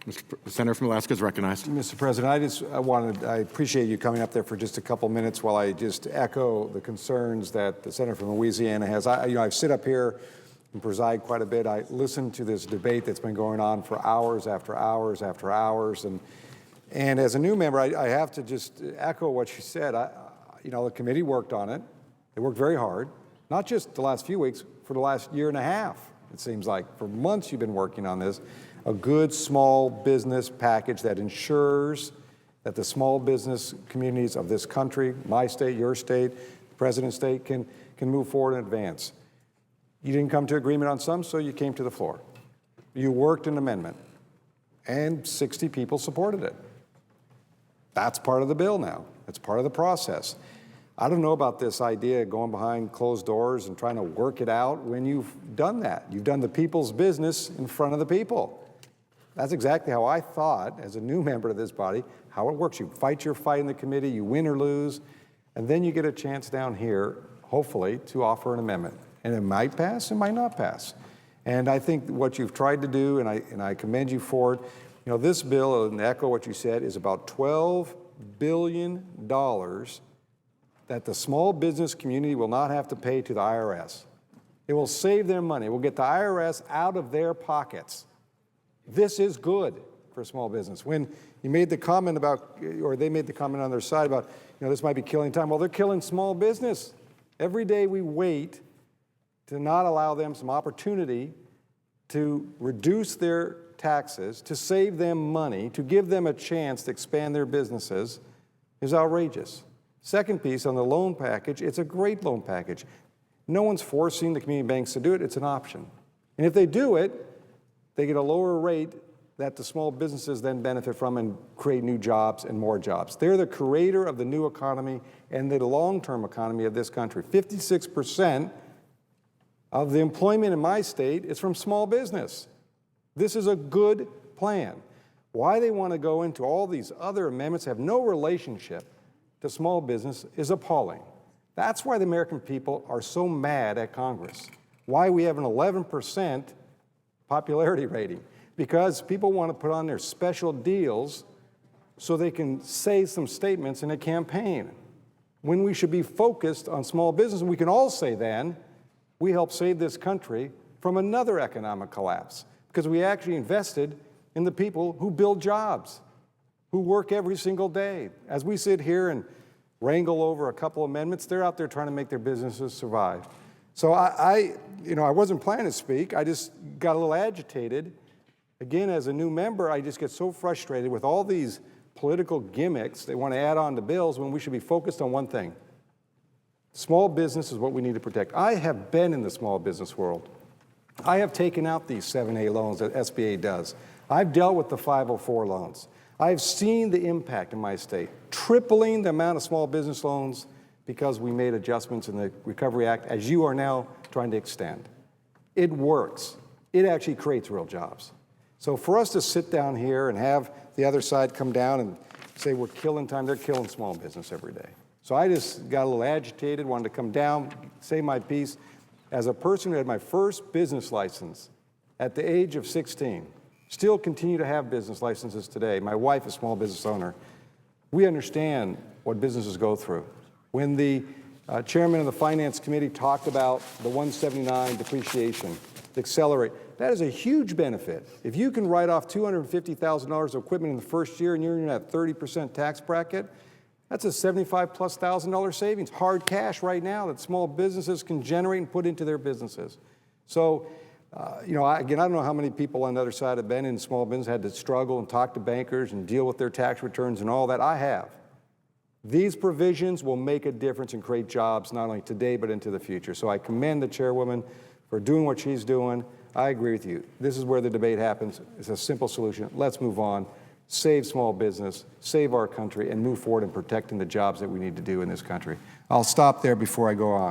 The senator from Alaska is recognized. Mr. President, I appreciate you coming up there for just a couple minutes while I just echo the concerns that the senator from Louisiana has. I sit up here and preside quite a bit. I listen to this debate that's been going on for hours after hours after hours. And as a new member, I have to just echo what she said. The committee worked on it. They worked very hard, not just the last few weeks, for the last year and a half. It seems like for months you've been working on this. A good small business package that ensures that the small business communities of this country, my state, your state, the president's state, can move forward and advance. You didn't come to agreement on some, so you came to the floor. You worked an amendment, and 60 people supported it. That's part of the bill now. It's part of the process. I don't know about this idea of going behind closed doors and trying to work it out when you've done that. You've done the people's business in front of the people. That's exactly how I thought, as a new member of this body, how it works. You fight your fight in the committee, you win or lose, and then you get a chance down here, hopefully, to offer an amendment. And it might pass, it might not pass. And I think what you've tried to do, and I commend you for it, this bill, and echo what you said, is about $12 billion that the small business community will not have to pay to the IRS. It will save them money. It will get the IRS out of their pockets. This is good for small business. When you made the comment about, or they made the comment on their side about, this might be killing time. Well, they're killing small business. Every day we wait to not allow them some opportunity to reduce their taxes, to save them money, to give them a chance to expand their businesses is outrageous. Second piece on the loan package, it's a great loan package. No one's forcing the community banks to do it. It's an option. And if they do it, they get a lower rate that the small businesses then benefit from and create new jobs and more jobs. They're the creator of the new economy and the long-term economy of this country. 56% of the employment in my state is from small business. This is a good plan. Why they want to go into all these other amendments have no relationship to small business is appalling. That's why the American people are so mad at Congress. Why we have an 11% popularity rating. Because people want to put on their special deals so they can say some statements in a campaign. When we should be focused on small business, we can all say then, we helped save this country from another economic collapse. Because we actually invested in the people who build jobs, who work every single day. As we sit here and wrangle over a couple amendments, they're out there trying to make their businesses survive. So I wasn't planning to speak. I just got a little agitated. Again, as a new member, I just get so frustrated with all these political gimmicks they want to add on to bills when we should be focused on one thing. Small business is what we need to protect. I have been in the small business world. I have taken out these 7A loans that SBA does. I've dealt with the 504 loans. I've seen the impact in my state, tripling the amount of small business loans because we made adjustments in the Recovery Act, as you are now trying to extend. It works. It actually creates real jobs. So for us to sit down here and have the other side come down and say we're killing time, they're killing small business every day. So I just got a little agitated, wanted to come down, say my piece. As a person who had my first business license at the age of 16, still continue to have business licenses today. My wife is a small business owner. We understand what businesses go through. When the chairman of the Finance Committee talked about the 179 depreciation, to accelerate, that is a huge benefit. If you can write off $250,000 of equipment in the first year and you're in that 30% tax bracket, that's a $75,000+ savings, hard cash right now that small businesses can generate and put into their businesses. So, again, I don't know how many people on the other side have been in small business, had to struggle and talk to bankers and deal with their tax returns and all that. I have. These provisions will make a difference and create jobs not only today but into the future. So I commend the chairwoman for doing what she's doing. I agree with you. This is where the debate happens. It's a simple solution. Let's move on. Save small business, save our country, and move forward in protecting the jobs that we need to do in this country. I'll stop there before I go on.